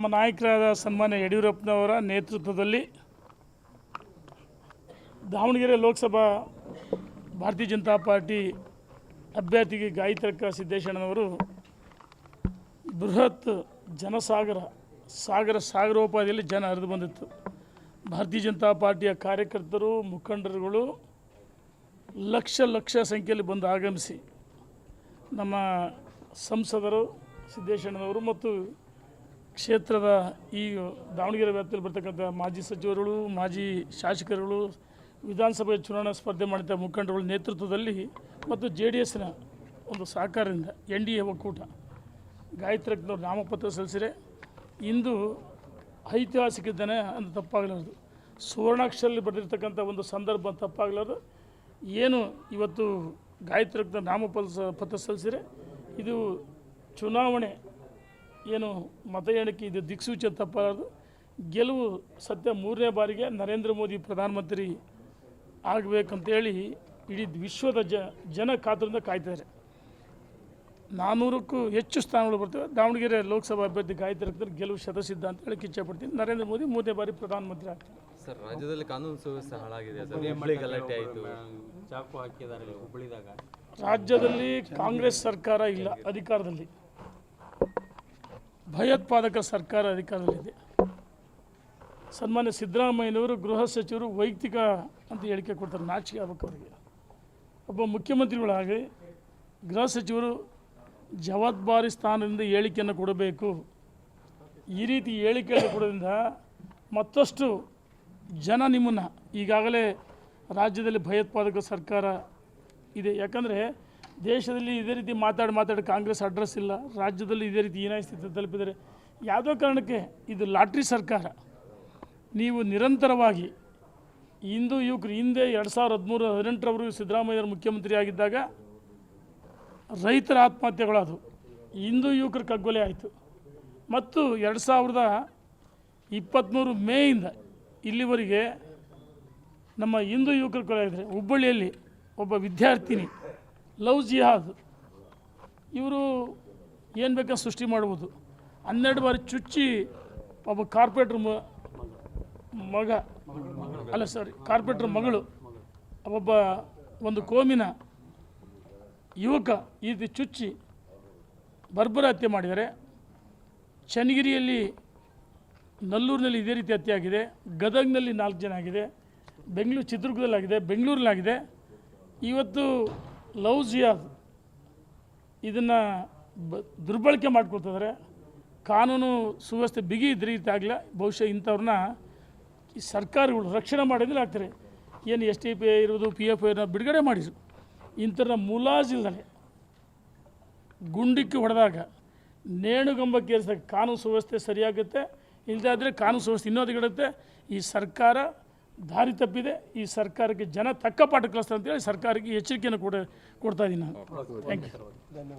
ನಮ್ಮ ನಾಯಕರಾದ ಸನ್ಮಾನ್ಯ ಯಡಿಯೂರಪ್ಪನವರ ನೇತೃತ್ವದಲ್ಲಿ ದಾವಣಗೆರೆ ಲೋಕಸಭಾ ಭಾರತೀಯ ಜನತಾ ಪಾರ್ಟಿ ಅಭ್ಯರ್ಥಿಗೆ ಗಾಯತ್ರಕ್ಕ ಸಿದ್ದೇಶಣ್ಣನವರು ಬೃಹತ್ ಸಾಗರೋಪಾದಿಯಲ್ಲಿ ಜನ ಹರಿದು ಬಂದಿತ್ತು. ಭಾರತೀಯ ಜನತಾ ಪಾರ್ಟಿಯ ಕಾರ್ಯಕರ್ತರು ಮುಖಂಡರುಗಳು ಲಕ್ಷ ಸಂಖ್ಯೆಯಲ್ಲಿ ಬಂದು ಆಗಮಿಸಿ ನಮ್ಮ ಸಂಸದರು ಸಿದ್ದೇಶಣ್ಣನವರು ಮತ್ತು ಕ್ಷೇತ್ರದ ಈ ದಾವಣಗೆರೆ ವ್ಯಾಪ್ತಿಯಲ್ಲಿ ಬರ್ತಕ್ಕಂಥ ಮಾಜಿ ಸಚಿವರುಗಳು, ಮಾಜಿ ಶಾಸಕರುಗಳು, ವಿಧಾನಸಭೆ ಚುನಾವಣಾ ಸ್ಪರ್ಧೆ ಮಾಡಿದ ಮುಖಂಡರುಗಳ ನೇತೃತ್ವದಲ್ಲಿ ಮತ್ತು JDSನ ಒಂದು ಸಹಕಾರದಿಂದ NDA ಒಕ್ಕೂಟ ಗಾಯತ್ರಜ್ಞರು ನಾಮಪತ್ರ ಸಲ್ಲಿಸಿದರೆ ಇಂದು ಐತಿಹಾಸಿಕ ದಿನ ಅಂತ ತಪ್ಪಾಗಲಾರದು. ಸುವರ್ಣಾಕ್ಷರಲ್ಲಿ ಬರೆದಿರ್ತಕ್ಕಂಥ ಒಂದು ಸಂದರ್ಭ ತಪ್ಪಾಗಲಾರದು. ಏನು ಇವತ್ತು ಗಾಯತ್ರಜ್ಞ ನಾಮಪತ್ರ ಸಲ್ಲಿಸಿದರೆ ಇದು ಚುನಾವಣೆ ಏನು ಮತ ಎಣಿಕೆ ಇದು ದಿಕ್ಸೂಚಿ ತಪ್ಪಾಗಲಾರದು. ಗೆಲುವು ಸತ್ಯ 3ನೇ ಬಾರಿಗೆ ನರೇಂದ್ರ ಮೋದಿ ಪ್ರಧಾನಮಂತ್ರಿ ಆಗಬೇಕಂತೇಳಿ ಇಡೀ ವಿಶ್ವದ ಜನ ಕಾತುರದಿಂದ ಕಾಯ್ತಾರೆ. 400ಕ್ಕೂ ಹೆಚ್ಚು ಸ್ಥಾನಗಳು ಬರ್ತವೆ. ದಾವಣಗೆರೆ ಲೋಕಸಭಾ ಅಭ್ಯರ್ಥಿ ಗಾಯತ್ರಿ ಗೆಲುವು ಶತಸಿದ್ಧ ಅಂತ ಹೇಳಿ ಇಚ್ಛೆಪಡ್ತೀನಿ. ನರೇಂದ್ರ ಮೋದಿ 3ನೇ ಬಾರಿ ಪ್ರಧಾನಮಂತ್ರಿ ಆಗ್ತಾರೆ. ಸರ್, ರಾಜ್ಯದಲ್ಲಿ ಕಾನೂನು ಸುವ್ಯವಸ್ಥೆ ಹಾಳಾಗಿದೆ. ಹುಬ್ಬಳ್ಳಿ ಗಲಾಟೆ ಆಯಿತು, ಚಾಕು ಹಾಕಿದ್ದಾರೆ ಹುಬ್ಬಳ್ಳಿದಾಗ. ರಾಜ್ಯದಲ್ಲಿ ಕಾಂಗ್ರೆಸ್ ಸರ್ಕಾರ ಇಲ್ಲ ಅಧಿಕಾರದಲ್ಲಿ, ಭಯೋತ್ಪಾದಕ ಸರ್ಕಾರ ಅಧಿಕಾರದಲ್ಲಿದೆ. ಸನ್ಮಾನ್ಯ ಸಿದ್ದರಾಮಯ್ಯನವರು ಗೃಹ ಸಚಿವರು ವೈಯಕ್ತಿಕ ಅಂತ ಹೇಳಿಕೆ ಕೊಡ್ತಾರೆ. ನಾಚಿಕೆ ಆಗಬೇಕು ಅವರಿಗೆ. ಒಬ್ಬ ಮುಖ್ಯಮಂತ್ರಿಗಳಾಗಿ ಗೃಹ ಸಚಿವರು ಜವಾಬ್ದಾರಿ ಸ್ಥಾನದಿಂದ ಹೇಳಿಕೆಯನ್ನು ಕೊಡಬೇಕು. ಈ ರೀತಿ ಹೇಳಿಕೆಯನ್ನು ಕೊಡೋದ್ರಿಂದ ಮತ್ತಷ್ಟು ಜನ ನಿಮ್ಮನ್ನು ಈಗಾಗಲೇ ರಾಜ್ಯದಲ್ಲಿ ಭಯೋತ್ಪಾದಕ ಸರ್ಕಾರ ಇದೆ. ಯಾಕಂದರೆ ದೇಶದಲ್ಲಿ ಇದೇ ರೀತಿ ಮಾತಾಡಿ ಕಾಂಗ್ರೆಸ್ ಅಡ್ರೆಸ್ ಇಲ್ಲ. ರಾಜ್ಯದಲ್ಲಿ ಇದೇ ರೀತಿ ಹೀನಾಯ ಸ್ಥಿತಿ ತಲುಪಿದರೆ ಯಾವುದೋ ಕಾರಣಕ್ಕೆ ಇದು ಲಾಟ್ರಿ ಸರ್ಕಾರ. ನೀವು ನಿರಂತರವಾಗಿ ಹಿಂದೂ ಯುವಕರು ಹಿಂದೆ 2013-18ರವರೆಗೂ ಸಿದ್ದರಾಮಯ್ಯವರು ಮುಖ್ಯಮಂತ್ರಿ ಆಗಿದ್ದಾಗ ರೈತರ ಆತ್ಮಹತ್ಯೆಗಳಾದವು, ಹಿಂದೂ ಯುವಕರ ಕಗ್ಗೊಲೆ ಆಯಿತು. ಮತ್ತು 2023 ಮೇಯಿಂದ ಇಲ್ಲಿವರೆಗೆ ನಮ್ಮ ಹಿಂದೂ ಯುವಕರು ಕೊಲೆ ಆಗಿದ್ದಾರೆ. ಹುಬ್ಬಳ್ಳಿಯಲ್ಲಿ ಒಬ್ಬ ವಿದ್ಯಾರ್ಥಿನಿ ಲವ್ ಜಿಹಾದ್, ಇವರು ಏನು ಬೇಕಾದ್ರೆ ಸೃಷ್ಟಿ ಮಾಡ್ಬೋದು. 12 ಬಾರಿ ಚುಚ್ಚಿ ಒಬ್ಬ ಕಾರ್ಪೊರೇಟ್ರ್ ಕಾರ್ಪೊರೇಟ್ರ್ ಮಗಳು, ಒಬ್ಬ ಒಂದು ಕೋಮಿನ ಯುವಕ ಈ ರೀತಿ ಚುಚ್ಚಿ ಬರ್ಬರ ಹತ್ಯೆ ಮಾಡಿದ್ದಾರೆ. ಚನ್ನಗಿರಿಯಲ್ಲಿ, ನಲ್ಲೂರಿನಲ್ಲಿ ಇದೇ ರೀತಿ ಹತ್ಯೆ ಆಗಿದೆ. ಗದಗ್ನಲ್ಲಿ 4 ಜನ ಆಗಿದೆ. ಚಿತ್ರದುರ್ಗದಲ್ಲಾಗಿದೆ, ಬೆಂಗಳೂರಲ್ಲಾಗಿದೆ. ಇವತ್ತು ಲವ್ ಜಿಯಾದ್ ಇದನ್ನು ದುರ್ಬಳಕೆ ಮಾಡ್ಕೊಳ್ತಿದ್ದಾರೆ. ಕಾನೂನು ಸುವ್ಯವಸ್ಥೆ ಬಿಗಿ ಇದ್ದರೆ ರೀತಿ ಆಗಲ್ಲ. ಬಹುಶಃ ಇಂಥವ್ರನ್ನ ಈ ಸರ್ಕಾರಗಳು ರಕ್ಷಣೆ ಮಾಡೋದಿಲ್ಲ ಆಗ್ತಾರೆ. ಏನು STP ಇರೋದು, PFIನ ಬಿಡುಗಡೆ ಮಾಡಿದ್ರು. ಇಂಥವ್ರನ್ನ ಮುಲಾಜಿಲ್ದಾನೆ ಗುಂಡಿಕ್ಕಿ ಹೊಡೆದಾಗ, ನೇಣುಗಂಬಕ್ಕೆ ಏರಿಸಿದಾಗ ಕಾನೂನು ಸುವ್ಯವಸ್ಥೆ ಸರಿಯಾಗುತ್ತೆ. ಇಲ್ಲದಾದರೆ ಕಾನೂನು ಸುವ್ಯವಸ್ಥೆ ಇನ್ನೂ ಹದಗೆಡುತ್ತೆ. ಈ ಸರ್ಕಾರ ದಾರಿ ತಪ್ಪಿದೆ. ಈ ಸರ್ಕಾರಕ್ಕೆ ಜನ ತಕ್ಕ ಪಾಠ ಕಲಿಸ್ತಾರೆ ಅಂತೇಳಿ ಸರ್ಕಾರಕ್ಕೆ ಎಚ್ಚರಿಕೆಯನ್ನು ಕೊಡ್ತಾ ಇದ್ದೀನಿ ನಾನು. Thank you.